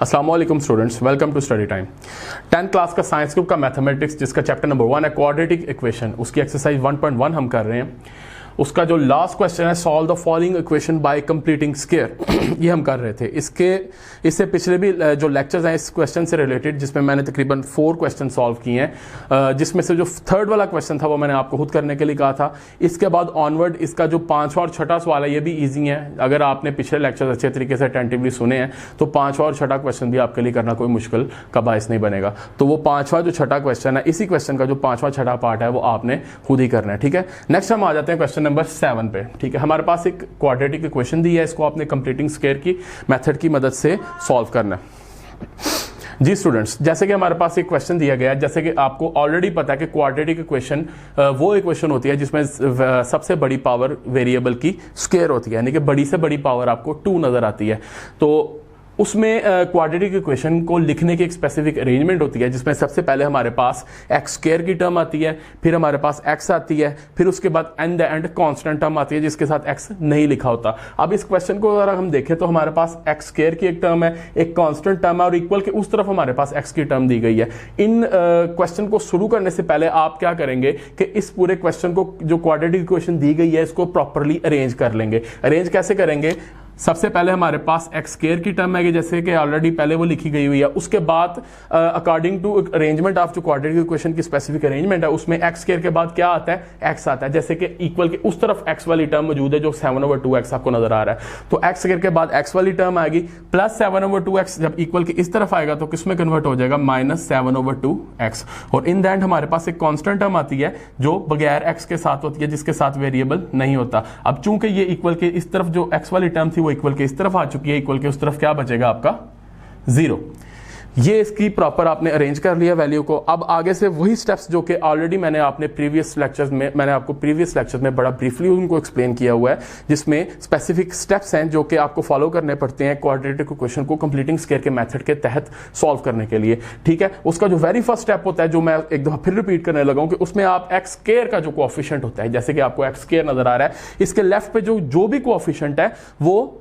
अस्सलाम वालेकुम students, welcome to study time. 10th class का साइंस ग्रुप का मैथमेटिक्स जिसका चैप्टर नंबर 1 है क्वाड्रेटिक इक्वेशन, उसकी एक्सरसाइज 1.1 हम कर रहे हैं। उसका जो लास्ट क्वेश्चन है solve the following equation by completing square, ये हम कर रहे थे। इससे पिछले भी जो लेक्चर्स हैं इस क्वेश्चन से रिलेटेड, जिसमें मैंने तकरीबन 4 क्वेश्चन सॉल्व किए हैं, जिसमें से जो थर्ड वाला क्वेश्चन था वो मैंने आपको खुद करने के लिए कहा था। इसके बाद ऑनवर्ड इसका जो 5वां और 6वां सवाल है ये भी ईजी है। अगर आपने पिछले लेक्चर्स अच्छे तरीके से अटेंटिवली सुने हैं तो 5वां और 6वां क्वेश्चन भी आपके लिए करना कोई मुश्किल का बायस नहीं बनेगा। तो वो 5वां जो 6वां क्वेश्चन है, इसी क्वेश्चन का जो 5वां 6वां पार्ट है वो आपने खुद ही करना है, ठीक है। नेक्स्ट हम आ जाते हैं क्वेश्चन नंबर 7 पे, ठीक है। हमारे पास एक क्वाड्रेटिक इक्वेशन दी है, इसको आपने कंप्लीटिंग स्क्वायर की मेथड की मदद से सॉल्व करना है। जी स्टूडेंट्स, जैसे कि हमारे पास एक क्वेश्चन दिया गया है, जैसे कि आपको ऑलरेडी पता है कि क्वाड्रेटिक इक्वेशन वो इक्वेशन होती है जिसमें सबसे बड़ी पावर वेरिएबल की स्क्वायर होती है, यानी कि बड़ी से बड़ी पावर आपको 2 नजर आती है। तो उसमें क्वाड्रेटिक इक्वेशन को लिखने की एक स्पेसिफिक अरेंजमेंट होती है, जिसमें सबसे पहले हमारे पास एक्स स्क्वायर की टर्म आती है, फिर हमारे पास एक्स आती है, फिर उसके बाद and the end constant term आती है जिसके साथ एक्स नहीं लिखा होता। अब इस क्वेश्चन को अगर हम देखें तो हमारे पास एक्स स्क्वायर की एक टर्म है, एक कांस्टेंट टर्म है और इक्वल के उस तरफ हमारे पास एक्स की टर्म दी गई है। इन क्वेश्चन को शुरू करने से पहले आप क्या करेंगे कि इस पूरे क्वेश्चन को जो क्वाड्रेटिक इक्वेशन दी गई है इसको प्रॉपरली अरेंज कर लेंगे। अरेंज कैसे करेंगे? सबसे पहले हमारे पास एक्स स्क्वायर की टर्म है जैसे कि ऑलरेडी पहले वो लिखी गई हुई है। उसके बाद अकॉर्डिंग टू अरेंजमेंट ऑफ जो क्वाड्रेटिक इक्वेशन की स्पेसिफिक अरेंजमेंट है उसमें एक्स स्क्वायर के बाद क्या आता है? एक्स आता है। जैसे कि इक्वल के उस तरफ एक्स वाली टर्म मौजूद है जो 7/2x आपको नजर आ रहा है, तो एक्स स्क्वायर के बाद एक्स वाली टर्म आएगी प्लस 7/2x। जब इक्वल के इस तरफ आएगा तो किसमें कन्वर्ट हो जाएगा? -7/2x। और इन द एंड हमारे पास एक कांस्टेंट टर्म आती है जो बगैर एक्स के साथ होती है, जिसके साथ वेरिएबल नहीं होता। अब चूंकि ये इक्वल के इस तरफ जो एक्स वाली टर्म थी इक्वल के इस तरफ आ चुकी है, इक्वल के उस तरफ क्या बचेगा आपका? 0। ये इसकी प्रॉपर आपने अरेंज कर लिया वैल्यू को। अब आगे से वही स्टेप्स जो कि ऑलरेडी मैंने आपको प्रीवियस लेक्चर्स में बड़ा ब्रीफली उनको एक्सप्लेन किया हुआ है, जिसमें स्पेसिफिक स्टेप्स हैं जो कि आपको फॉलो करने पड़ते हैं क्वाड्रेटिक इक्वेशन को कंप्लीटिंग स्क्वायर के मेथड के तहत सॉल्व करने के लिए, ठीक है। उसका जो वेरी फर्स्ट स्टेप होता है, जो मैं एक दफा फिर रिपीट करने लगा हूं, कि उसमें आप एक्स स्क्वायर का जो कोएफिशिएंट होता है, जैसे कि आपको एक्स स्क्वायर नजर आ रहा है, इसके लेफ्ट पे जो भी कोएफिशिएंट है वो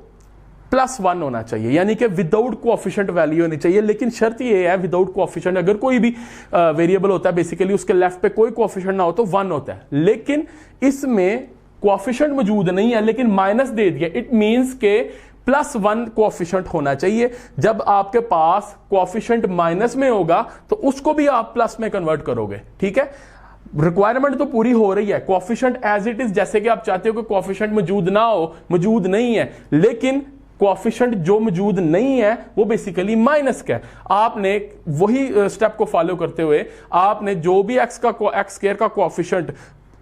+1 होना चाहिए, यानी कि विदाउट कोएफिशिएंट वैल्यू होनी चाहिए। लेकिन शर्त ये है विदाउट कोएफिशिएंट, अगर कोई भी वेरिएबल होता है बेसिकली उसके लेफ्ट पे कोई कोएफिशिएंट ना हो तो 1 होता है। लेकिन इसमें कोएफिशिएंट मौजूद नहीं है लेकिन माइनस दे दिया, इट मींस के +1 कोएफिशिएंट होना चाहिए। जब आपके पास कोएफिशिएंट माइनस में होगा तो उसको भी आप प्लस में कन्वर्ट करोगे, ठीक है। रिक्वायरमेंट तो पूरी हो रही है, कोएफिशिएंट एज इट इज, जैसे कि आप चाहते हो कि कोएफिशिएंट मौजूद ना हो, मौजूद नहीं है, लेकिन कोएफिशिएंट जो मौजूद नहीं है वो बेसिकली माइनस का है। आपने वही स्टेप को फॉलो करते हुए आपने जो भी एक्स स्क्वायर का कोएफिशिएंट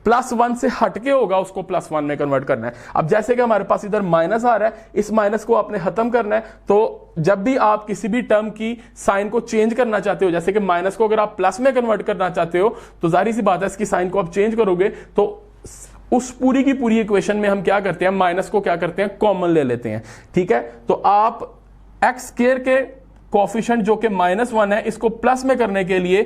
+1 से हटके होगा उसको +1 में कन्वर्ट करना है। अब जैसे कि हमारे पास इधर माइनस आ रहा है, इस माइनस को आपने खत्म करना है। तो जब भी आप किसी भी टर्म की साइन को चेंज करना चाहते हो, जैसे कि माइनस को अगर आप प्लस में कन्वर्ट करना चाहते हो तो जाहिर सी बात है इसकी साइन को आप चेंज करोगे, तो उस पूरी की पूरी इक्वेशन में हम क्या करते हैं? माइनस को क्या करते हैं? कॉमन ले लेते हैं, ठीक है। तो आप एक्स स्क्वायर के कोएफिशिएंट जो कि -1 है, इसको प्लस में करने के लिए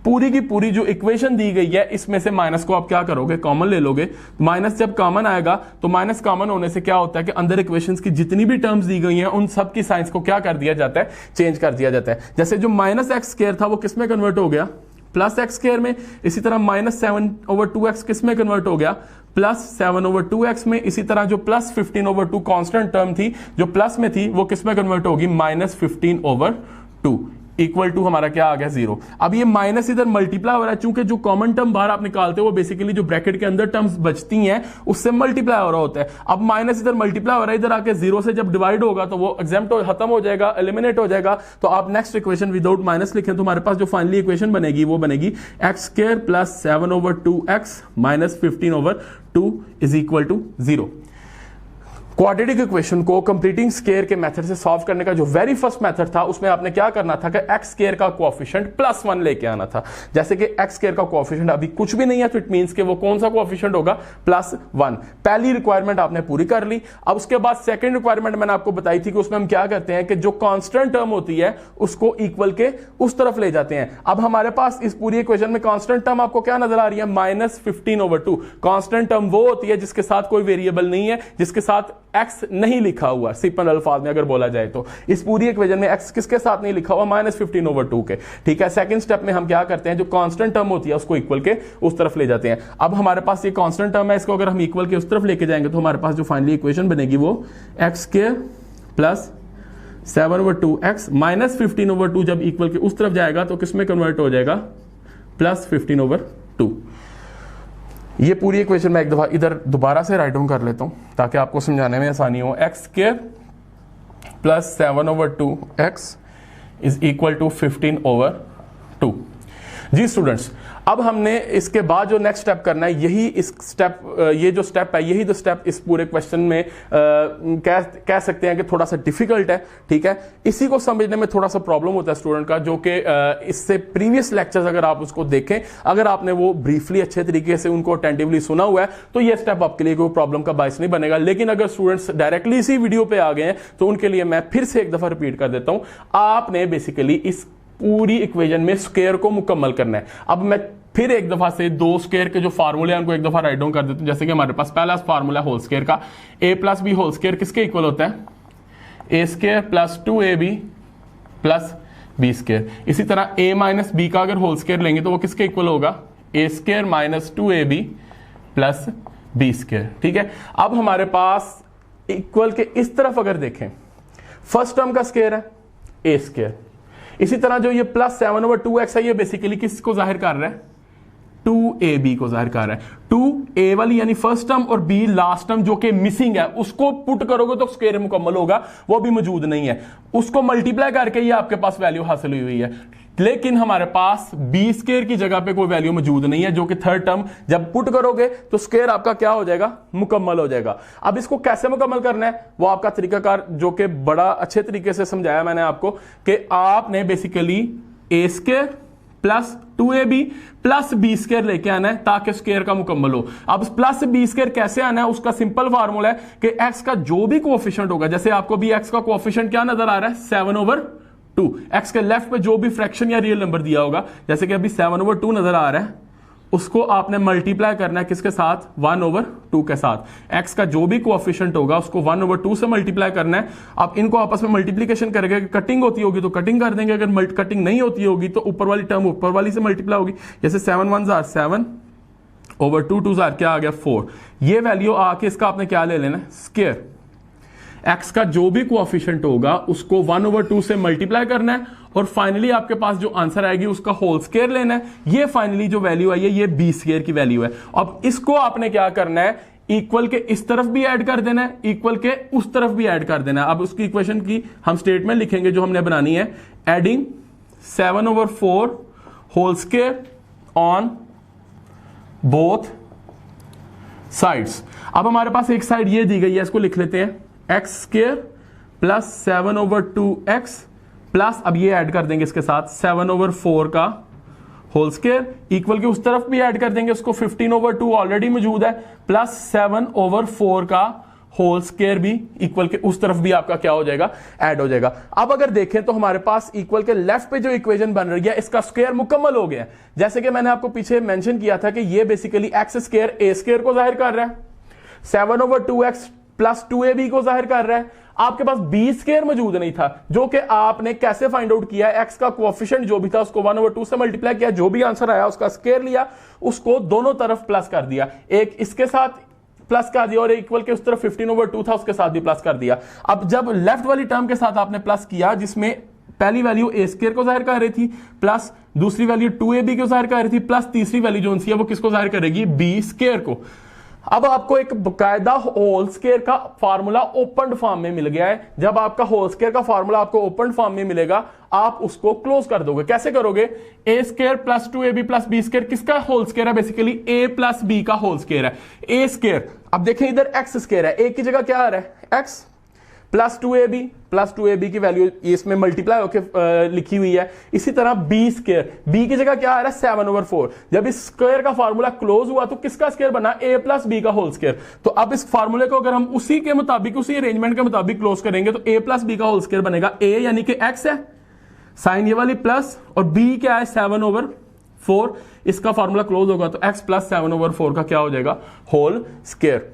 पूरी की पूरी जो इक्वेशन दी गई है इसमें से माइनस को आप क्या करोगे? कॉमन ले लोगे। माइनस जब कॉमन आएगा तो माइनस कॉमन होने से क्या होता है कि अंदर इक्वेशंस की जितनी भी टर्म्स दी गई हैं उन सब की साइंस को क्या कर दिया जाता है? चेंज कर दिया जाता है। जैसे जो -x² था वो किस में कन्वर्ट हो गया? +x² में। इसी तरह -7/2x किस में कन्वर्ट हो गया? +7/2x में। इसी तरह जो +15/2 कांस्टेंट टर्म थी जो प्लस में थी वो किस में कन्वर्ट होगी? -15/2 इक्वल टू हमारा क्या आ गया? 0। अब ये माइनस इधर मल्टीप्लाई हो रहा है, चूंकि जो कॉमन टर्म बाहर आप निकालते हो वो बेसिकली जो ब्रैकेट के अंदर टर्म्स बचती हैं उससे मल्टीप्लाई हो रहा होता है। अब माइनस इधर मल्टीप्लाई हो रहा है, इधर आके 0 से जब डिवाइड होगा तो वो एग्जेम्प्ट खत्म हो जाएगा, एलिमिनेट हो जाएगा। तो आप नेक्स्ट इक्वेशन विदाउट माइनस लिखें तो हमारे पास जो फाइनली इक्वेशन बनेगी वो बनेगी x² + 7/2x - 15/2 = 0। क्वाड्रेटिक इक्वेशन को कंप्लीटिंग स्क्वायर के मेथड से सॉल्व करने का जो वेरी फर्स्ट मेथड था उसमें आपने क्या करना था कि एक्स स्क्वायर का कोएफिशिएंट +1 लेके आना था। जैसे कि एक्स स्क्वायर का कोएफिशिएंट अभी कुछ भी नहीं है तो इट मींस कि वो कौन सा कोएफिशिएंट होगा? +1। पहली रिक्वायरमेंट आपने पूरी कर ली। अब उसके बाद सेकंड रिक्वायरमेंट मैंने आपको बताई थी कि उसमें हम क्या करते हैं कि जो कांस्टेंट टर्म होती है उसको इक्वल के उस तरफ ले जाते हैं। अब हमारे पास इस पूरी इक्वेशन में कांस्टेंट टर्म आपको क्या नजर आ रही है? -15/2। कांस्टेंट टर्म वो होती है जिसके साथ कोई वेरिएबल नहीं है, जिसके साथ x नहीं लिखा हुआ, सिंपल अल्फाज में अगर बोला जाए तो इस पूरी इक्वेशन में x किसके साथ नहीं लिखा हुआ, -15/2 के। ठीक है, सेकंड स्टेप में हम क्या करते हैं, जो कांस्टेंट टर्म होती है उसको इक्वल के उस तरफ ले जाते हैं। अब हमारे पास ये कांस्टेंट टर्म है, इसको अगर हम इक्वल के उस तरफ लेके जाएंगे तो हमारे पास जो फाइनली इक्वेशन बनेगी वो x² + 7/2x -15/2 जब इक्वल के उस तरफ जाएगा तो किस में कन्वर्ट हो जाएगा, +15/2। ये पूरी इक्वेशन मैं एक दफा इधर दोबारा से राइट डाउन कर लेता हूं ताकि आपको समझाने में आसानी हो। x² + 7/2x = 15/2। जी स्टूडेंट्स, अब हमने इसके बाद जो नेक्स्ट स्टेप करना है, यही इस स्टेप, ये जो स्टेप है, यही जो स्टेप इस पूरे क्वेश्चन में कह सकते हैं कि थोड़ा सा डिफिकल्ट है। ठीक है, इसी को समझने में थोड़ा सा प्रॉब्लम होता है स्टूडेंट का, जो कि इससे प्रीवियस लेक्चर्स अगर आप उसको देखें, अगर आपने वो ब्रीफली अच्छे तरीके से उनको अटेंटिवली सुना हुआ है तो ये स्टेप आपके लिए कोई प्रॉब्लम का बायस नहीं बनेगा। लेकिन अगर स्टूडेंट्स डायरेक्टली इसी वीडियो पे आ गए हैं तो उनके लिए मैं फिर से एक दफा रिपीट कर देता हूं, आपने बेसिकली इस पूरी इक्वेशन में स्क्वायर को मुकम्मल करना है। अब मैं फिर एक दफा से दो स्क्वायर के जो फार्मूले हैं उनको एक दफा राइट डाउन कर देता हूं। जैसे कि हमारे पास पहला फार्मूला होल स्क्वायर का, a + b होल स्क्वायर किसके इक्वल होता है, a² + 2ab + b²। इसी तरह a - b का अगर होल स्क्वायर लेंगे तो वो किसके इक्वल होगा, a² - 2ab + b²। ठीक है, अब हमारे पास इक्वल के इस तरफ अगर देखें, फर्स्ट टर्म का स्क्वायर है a²। इसी तरह जो ये +7/2x है, ये बेसिकली किसको जाहिर कर रहा है, 2ab को जाहिर कर रहा है। 2a वाली यानी फर्स्ट टर्म और b लास्ट टर्म जो कि मिसिंग है, उसको पुट करोगे तो स्क्वायर मुकम्मल होगा, वो भी मौजूद नहीं है, उसको मल्टीप्लाई करके ये आपके पास वैल्यू हासिल हुई है। लेकिन हमारे पास b² की जगह पे कोई वैल्यू मौजूद नहीं है, जो कि थर्ड टर्म जब पुट करोगे तो स्क्वायर आपका क्या हो जाएगा, मुकम्मल हो जाएगा। अब इसको कैसे मुकम्मल करना है, वो आपका तरीकाकार जो कि बड़ा अच्छे तरीके से समझाया मैंने आपको, कि आपने बेसिकली a² + 2ab + b² लेके आना है ताकि स्क्वायर का मुकम्मल हो। अब प्लस b² कैसे आना है, उसका सिंपल फार्मूला है कि x का जो भी कोएफिशिएंट होगा, जैसे आपको भी x का कोएफिशिएंट क्या नजर आ रहा है, 7/2। x के लेफ्ट पे जो भी फ्रैक्शन या रियल नंबर दिया होगा, जैसे कि अभी 7/2 नजर आ रहा है, उसको आपने मल्टीप्लाई करना है किसके साथ, 1/2 के साथ। x का जो भी कोएफिशिएंट होगा उसको 1/2 से मल्टीप्लाई करना है। अब इनको आपस में मल्टीप्लीकेशन करेंगे, कटिंग होती होगी तो कटिंग कर देंगे, अगर कटिंग नहीं होती होगी तो ऊपर वाली टर्म ऊपर वाली से मल्टीप्लाई होगी। जैसे 7 1 7/2 2 क्या आ गया, 4। ये वैल्यू आके इसका आपने क्या ले लेना, स्क्वायर। x का जो भी कोएफिशिएंट होगा उसको 1/2 से मल्टीप्लाई करना है और फाइनली आपके पास जो आंसर आएगी उसका होल स्क्वायर लेना है। ये फाइनली जो वैल्यू आई है ये b² की वैल्यू है। अब इसको आपने क्या करना है, इक्वल के इस तरफ भी ऐड कर देना है, इक्वल के उस तरफ भी ऐड कर देना है। अब उसकी इक्वेशन की हम स्टेटमेंट लिखेंगे जो हमने बनानी है, adding 7/4 whole square on both sides. अब हमारे पास एक साइड ये दी गई है, इसको लिख लेते हैं x² + 7/2x प्लस, अब ये ऐड कर देंगे इसके साथ 7/4 का होल स्क्वायर, इक्वल के उस तरफ भी ऐड कर देंगे, उसको 15/2 ऑलरेडी मौजूद है, प्लस 7/4 का होल स्क्वायर भी इक्वल के उस तरफ भी आपका क्या हो जाएगा, ऐड हो जाएगा। अब अगर देखें तो हमारे पास इक्वल के लेफ्ट पे जो इक्वेशन बन रही है इसका स्क्वायर मुकम्मल हो गया। जैसे कि मैंने आपको पीछे मेंशन किया था कि ये बेसिकली x² a² को जाहिर कर रहा है, 7/2x + 2ab को जाहिर कर रहा है। आपके पास b² मौजूद नहीं था, जो कि आपने कैसे फाइंड आउट किया, x का कोएफिशिएंट जो भी था उसको 1/2 से मल्टीप्लाई किया, जो भी आंसर आया उसका स्क्वायर लिया, उसको दोनों तरफ प्लस कर दिया, एक इसके साथ प्लस कर दिया और इक्वल के उस तरफ 15/2 था उसके साथ भी प्लस कर दिया। अब जब लेफ्ट वाली टर्म के साथ आपने प्लस किया, जिसमें पहली वैल्यू a² को जाहिर कर रही थी, प्लस दूसरी वैल्यू 2ab को जाहिर कर रही थी, प्लस तीसरी वैल्यू जो है वो किसको जाहिर करेगी, b² को। अब आपको एक बकायदा होल स्क्वायर का फार्मूला ओपन फॉर्म में मिल गया है। जब आपका होल स्क्वायर का फार्मूला आपको ओपन फॉर्म में मिलेगा, आप उसको क्लोज कर दोगे। कैसे करोगे, a² + 2ab + b² किसका होल स्क्वायर है, बेसिकली a + b का होल स्क्वायर है, a²। अब देखें इधर x² है, a की जगह क्या आ रहा है, x + 2ab की वैल्यू इसमें मल्टीप्लाई होकर लिखी हुई है। इसी तरह b² b की जगह क्या आ रहा है, 7/4। जब इस स्क्वायर का फार्मूला क्लोज हुआ तो किसका स्क्वायर बना, a + b का होल स्क्वायर। तो अब इस फार्मूले को अगर हम उसी के मुताबिक, उसी अरेंजमेंट के मुताबिक क्लोज करेंगे तो a + b का होल स्क्वायर बनेगा, a यानी कि x है, साइन ये वाली प्लस, और b क्या है, 7/4। इसका फार्मूला क्लोज होगा तो x + 7/4 का क्या हो जाएगा, होल स्क्वायर।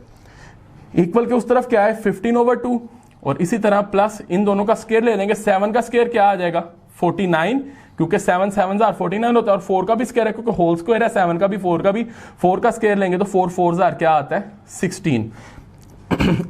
इक्वल के उस तरफ क्या है 15/2 और इसी तरह प्लस इन दोनों का स्क्वायर ले लेंगे। 7 का स्क्वायर क्या आ जाएगा 49, क्योंकि 7 7 49 होता है, और 4 का भी स्क्वायर है क्योंकि होल स्क्वायर है, 7 का भी 4 का भी, 4 का स्क्वायर लेंगे तो 4 4 क्या आता है 16।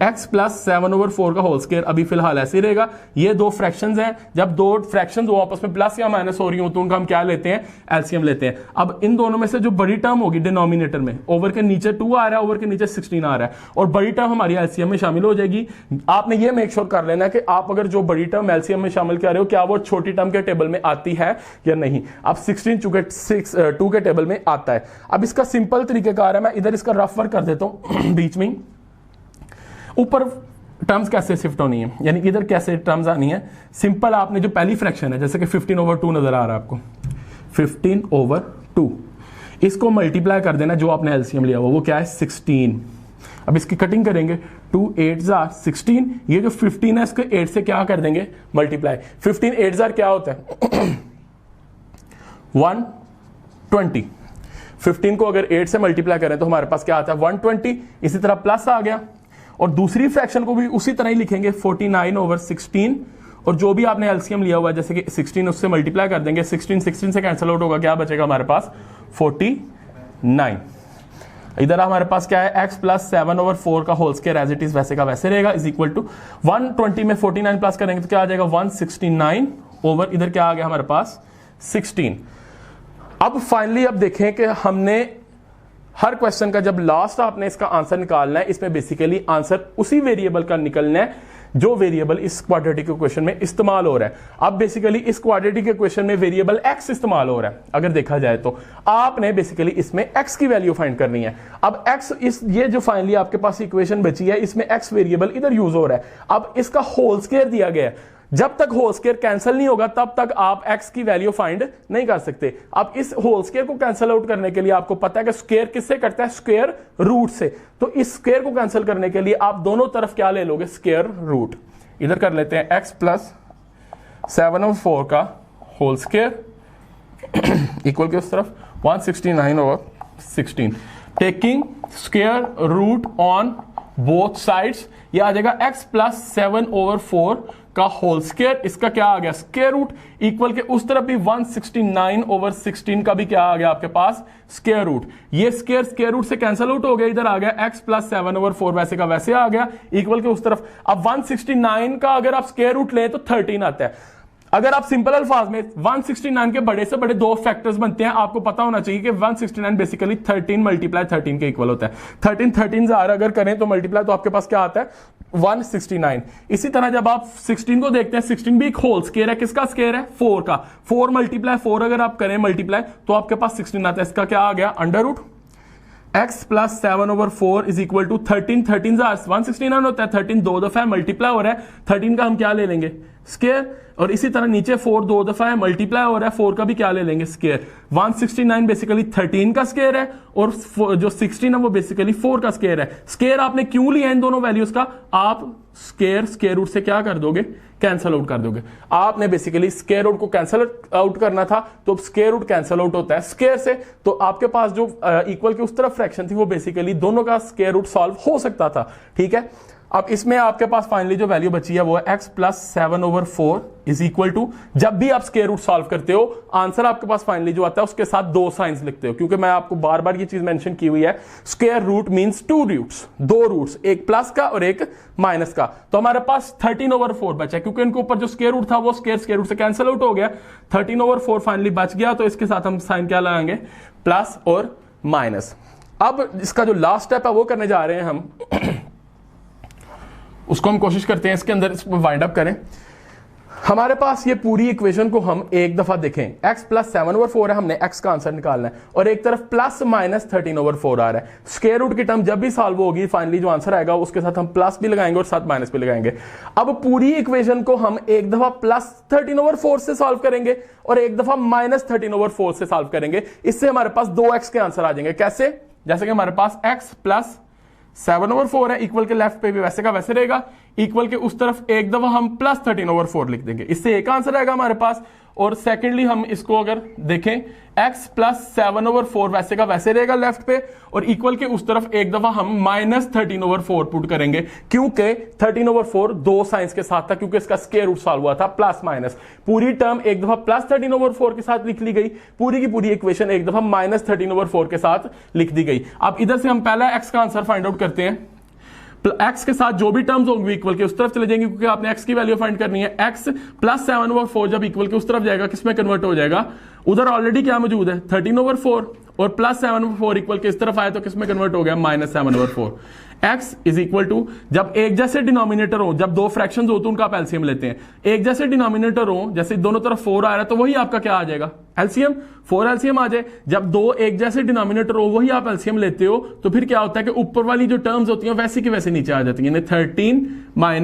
x प्लस 7/4 का होल स्क्वायर अभी फिलहाल ऐसे ही रहेगा। ये दो फ्रैक्शंस हैं, जब दो फ्रैक्शंस वो आपस में प्लस या माइनस हो रही हो तो उनका हम क्या लेते हैं, एलसीएम लेते हैं। अब इन दोनों में से जो बड़ी टर्म होगी डिनोमिनेटर में, ओवर के नीचे 2 आ रहा है, ओवर के नीचे 16 आ रहा है, और बड़ी टर्म हमारी एलसीएम में शामिल हो जाएगी। आपने ये मेक श्योर कर लेना कि आप अगर जो बड़ी टर्म एलसीएम में शामिल कर रहे हो क्या वो छोटी टर्म के टेबल में आती है या नहीं। अब 16 चूंकि 2 के टेबल में आता है। अब इसका सिंपल तरीकेकार है, मैं इधर इसका रफ वर्क कर देता हूं बीच में। ऊपर टर्म्स कैसे शिफ्ट होनी है, यानी इधर कैसे टर्म्स आनी है। सिंपल आपने जो पहली फ्रैक्शन है जैसे कि 15/2 नजर आ रहा है आपको, 15/2 इसको मल्टीप्लाई कर देना जो आपने एलसीएम लिया हुआ वो क्या है 16। अब इसकी कटिंग करेंगे, 2 8 16, ये जो 15 है इसको 8 से क्या कर देंगे मल्टीप्लाई। 15 8 क्या होता है 120। 15 को अगर 8 से मल्टीप्लाई करें तो हमारे पास क्या आता है 120। इसी तरह प्लस आ गया, और दूसरी फ्रैक्शन को भी उसी तरह ही लिखेंगे 49/16, और जो भी आपने एलसीएम लिया हुआ है जैसे कि 16 उससे मल्टीप्लाई कर देंगे। 16 से कैंसिल आउट होगा, क्या बचेगा हमारे पास 49। इधर हमारे पास क्या है x प्लस 7/4 का whole square as it is वैसे का वैसे रहेगा, इज इक्वल टू 120 में 49 प्लस करेंगे तो क्या आ जाएगा 169 ओवर इधर क्या आ गया हमारे पास 16। अब फाइनली अब देखें कि हमने हर क्वेश्चन का जब लास्ट आपने इसका आंसर निकालना है, इसमें बेसिकली आंसर उसी वेरिएबल का निकलना है जो वेरिएबल इस क्वाड्रेटिक इक्वेशन में इस्तेमाल हो रहा है। अब बेसिकली इस क्वाड्रेटिक इक्वेशन में वेरिएबल x इस्तेमाल हो रहा है अगर देखा जाए तो आपने बेसिकली इसमें x की वैल्यू फाइंड करनी है। अब x ये जो फाइनली आपके पास इक्वेशन बची है इसमें x वेरिएबल इधर यूज हो रहा है। अब इसका होल स्क्वायर दिया गया है, जब तक होल स्क्वायर कैंसिल नहीं होगा तब तक आप x की वैल्यू फाइंड नहीं कर सकते। अब इस होल स्क्वायर को कैंसिल आउट करने के लिए आपको पता है कि स्क्वायर किससे करता है स्क्वायर रूट से, तो इस स्क्वायर को कैंसिल करने के लिए आप दोनों तरफ क्या ले लोगे स्क्वायर रूट। इधर कर लेते हैं x प्लस 7/4 का होल स्क्वायर इक्वल के उस तरफ 169/16, taking square root on both sides. ये आ जाएगा x प्लस 7/4 का होल स्क्वायर, इसका क्या आ गया स्क्वायर रूट, इक्वल के उस तरफ भी 169/16 का भी क्या आ गया आपके पास स्क्वायर रूट। ये स्क्वायर रूट से कैंसिल आउट हो गया, इधर आ गया x प्लस 7/4 वैसे का वैसे आ गया, इक्वल के उस तरफ। अब 169 का अगर आप स्क्वायर रूट लें तो 13 आता है। अगर आप सिंपल अल्फाज में 169 के बड़े से बड़े दो फैक्टर्स बनते हैं, आपको पता होना चाहिए कि 169 बेसिकली 13 मल्टीप्लाई 13 के इक्वल होता है। 13 अगर करें तो मल्टीप्लाई तो आपके पास क्या आता है 169। इसी तरह जब आप 16 को देखते हैं, 16 भी एक होल स्क्वायर है, किसका स्क्वायर है 4 का। 4 मल्टीप्लाई 4 अगर आप करें मल्टीप्लाई तो आपके पास 16 आता है, इसका क्या आ गया under root x plus 7/4 is equal to 13 169 होता है, 13 दो दफा मल्टीप्लाई हो रहा है, 13 का हम क्या ले लेंगे स्क्वायर, और इसी तरह नीचे 4 दो दफा है मल्टीप्लाई हो रहा है, 4 का भी क्या ले लेंगे स्क्वायर। 169 बेसिकली 13 का स्क्वायर है और जो 16 है वो बेसिकली 4 का स्क्वायर है। स्क्वायर आपने क्यों लिया इन दोनों वैल्यूज का, आप स्क्वायर रूट से क्या कर दोगे कैंसल आउट कर दोगे। आपने बेसिकली स्क्वायर रूट को कैंसल आउट करना था तो स्क्वायर रूट कैंसल आउट होता है स्क्वायर से, तो आपके पास जो इक्वल की उस तरफ फ्रैक्शन थी वो बेसिकली दोनों का स्क्वायर रूट सॉल्व हो सकता था। ठीक है, अब इसमें आपके पास फाइनली जो वैल्यू बची है वो है x plus 7/4 is equal to, जब भी आप स्क्वायर रूट सॉल्व करते हो आंसर आपके पास फाइनली जो आता है उसके साथ दो साइंस लिखते हो, क्योंकि मैं आपको बार बार ये चीज मेंशन की हुई है square root means 2 roots, 2 roots, एक प्लस का और एक माइनस का। तो हमारे पास 13/4 बचा क्योंकि इनके ऊपर जो स्क्वायर रूट था वो स्क्वायर रूट से कैंसिल आउट हो गया, 13/4 फाइनली बच गया, तो इसके साथ हम साइन क्या लगाएंगे प्लस और माइनस। अब इसका जो लास्ट स्टेप है वो करने जा रहे हैं हम उसको हम कोशिश करते हैं इसके अंदर वाइंड अप करें। हमारे पास ये पूरी इक्वेशन को हम एक दफा देखें, x प्लस 7/4 है, हमने x का आंसर निकालना है, और एक तरफ प्लस माइनस 13/4 आ रहा है। स्क्वायर रूट की टर्म जब भी सॉल्व होगी फाइनली जो आंसर आएगा उसके साथ हम प्लस भी लगाएंगे और साथ माइनस भी लगाएंगे। अब पूरी इक्वेशन को हम एक दफा प्लस 13/4 से सॉल्व करेंगे और एक दफा माइनस 13/4 से सॉल्व करेंगे। इससे हमारे पास 2x के आंसर आ जाएंगे। कैसे, जैसे कि हमारे पास x प्लस 7/4 है, इक्वल के लेफ्ट पे भी वैसे का वैसे रहेगा, इक्वल के उस तरफ एक दफा हम प्लस 13/4 लिख देंगे, इससे एक आंसर आएगा हमारे पास, और सेकेंडली हम इसको अगर देखें x प्लस 7/4 वैसे का वैसे रहेगा लेफ्ट पे, और इक्वल के उस तरफ एक दफा हम -13/4 पुट करेंगे, क्योंकि 13/4 दो साइंस के साथ था, क्योंकि इसका स्क्वायर रूट सॉल्व हुआ था प्लस माइनस। पूरी टर्म एक दफा प्लस 13/4 के साथ लिख ली गई, पूरी की पूरी इक्वेशन एक दफा -13/4 के साथ लिख दी गई। अब इधर से हम पहला x का आंसर फाइंड आउट करते हैं। x के साथ जो भी टर्म्स होंगे इक्वल के उस तरफ चले जाएंगे, क्योंकि आपने x की वैल्यू फाइंड करनी है। x प्लस 7/4 जब इक्वल के उस तरफ जाएगा किसमें कन्वर्ट हो जाएगा, उधर ऑलरेडी क्या मौजूद है 13/4, और प्लस 7/4 इक्वल के इस तरफ आए तो किसमें कन्वर्ट हो गया -7/4। x इज इक्वल टू, जब एक जैसे डिनोमिनेटर हो, जब दो फ्रैक्शंस हो तो उनका आप एलसीएम लेते हैं। एक जैसे डिनोमिनेटर हो, जैसे दोनों तरफ 4 आ रहा है तो वही आपका क्या आ जाएगा एलसीएम, 4 एलसीएम आ जाए। जब दो एक जैसे डिनोमिनेटर हो वही आप एलसीएम लेते हो, तो फिर क्या होता है कि ऊपर वाली जो टर्म्स होती हैं वैसी की वैसे नीचे आ जाती हैं, 13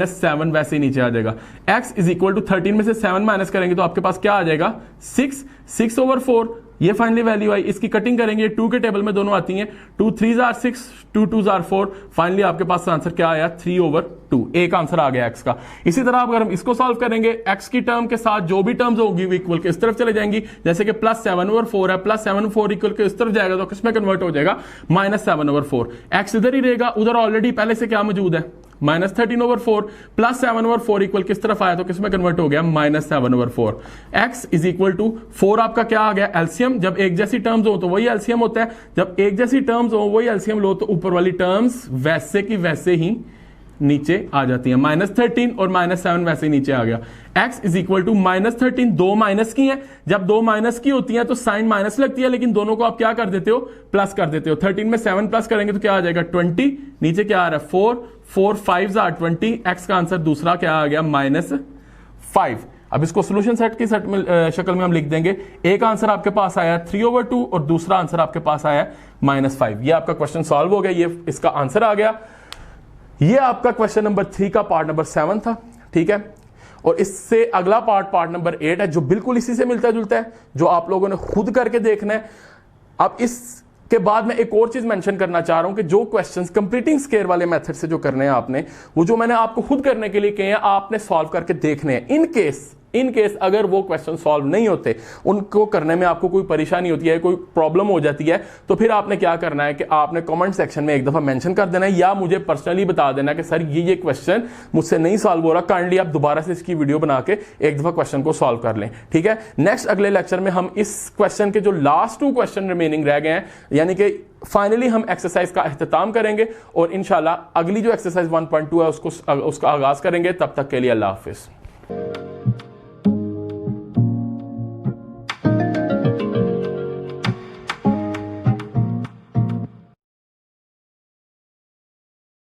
- 7 वैसे नीचे आ जाएगा। x इज इक्वल टू 13 में से 7 माइनस करेंगे तो आपके पास क्या आ जाएगा 6/4। ये फाइनली वैल्यू आई, इसकी कटिंग करेंगे 2 के टेबल में दोनों आती हैं, 2 3 * 6, 2 2 * 4। फाइनली आपके पास आंसर क्या आया 3/2, एक आंसर आ गया x का। इसी तरह अगर हम इसको सॉल्व करेंगे, x की टर्म के साथ जो भी टर्म्स होंगी वो इक्वल के इस तरफ चले जाएंगी, जैसे कि प्लस 7/4 है, प्लस 7/4 इक्वल के इस तरफ जाएगा तो किसमें कन्वर्ट हो जाएगा -7/4। x इधर ही रहेगा, उधर ऑलरेडी पहले से क्या मौजूद है -13/4, प्लस 7/4 इक्वल किस तरफ आया तो किसमें कन्वर्ट हो गया -7/4। x इज इक्वल टू 4 आपका क्या आ गया एलसीएम, जब एक जैसी टर्म्स हो तो वही एलसीएम होता है, जब एक जैसी टर्म्स हो वही एलसीएम लो तो ऊपर वाली टर्म्स वैसे की वैसे ही नीचे आ जाती है, -13 और -7 वैसे ही नीचे आ गया। x इज इक्वल टू -13, दो माइनस की है, जब दो माइनस की होती है तो साइन माइनस लगती है, लेकिन दोनों को आप क्या कर देते हो प्लस कर देते हो। 13 में 7 प्लस करेंगे तो क्या आ जाएगा 20, नीचे क्या आ रहा है 4 4 5 * 20। x का आंसर दूसरा क्या आ गया -5। अब इसको सोल्यूशन सेट की शक्ल में हम लिख देंगे, एक आंसर आपके पास आया 3/2 और दूसरा आंसर आपके पास आया -5। ये आपका क्वेश्चन सॉल्व हो गया, ये इसका आंसर आ गया। ये आपका क्वेश्चन नंबर 3 का पार्ट नंबर 7 था, ठीक है। और इससे अगला पार्ट नंबर 8 है, जो बिल्कुल इसी से मिलता जुलता है, जो आप लोगों ने खुद करके देखना है। अब इसके बाद मैं एक और चीज मेंशन करना चाह रहा हूं कि जो क्वेश्चंस कंप्लीटिंग स्क्वायर वाले मेथड से जो करने हैं आपने, वो जो मैंने आपको खुद करने के लिए कहे हैं आपने सॉल्व करके देखने हैं। इन केस अगर वो क्वेश्चन सॉल्व नहीं होते, उनको करने में आपको कोई परेशानी होती है, कोई प्रॉब्लम हो जाती है, तो फिर आपने क्या करना है कि आपने कमेंट सेक्शन में एक दफा मेंशन कर देना है, या मुझे पर्सनली बता देना कि सर ये क्वेश्चन मुझसे नहीं सॉल्व हो रहा, काइंडली आप दोबारा से इसकी वीडियो बना के एक दफा क्वेश्चन को सॉल्व कर लें, ठीक है। नेक्स्ट अगले लेक्चर में हम इस क्वेश्चन के जो लास्ट 2 क्वेश्चन रिमेनिंग रह गए हैं, यानी कि फाइनली हम एक्सरसाइज का अख्ताम करेंगे, और इंशाल्लाह अगली जो एक्सरसाइज 1.2 है उसका आगाज करेंगे। तब तक के लिए अल्लाह हाफिज।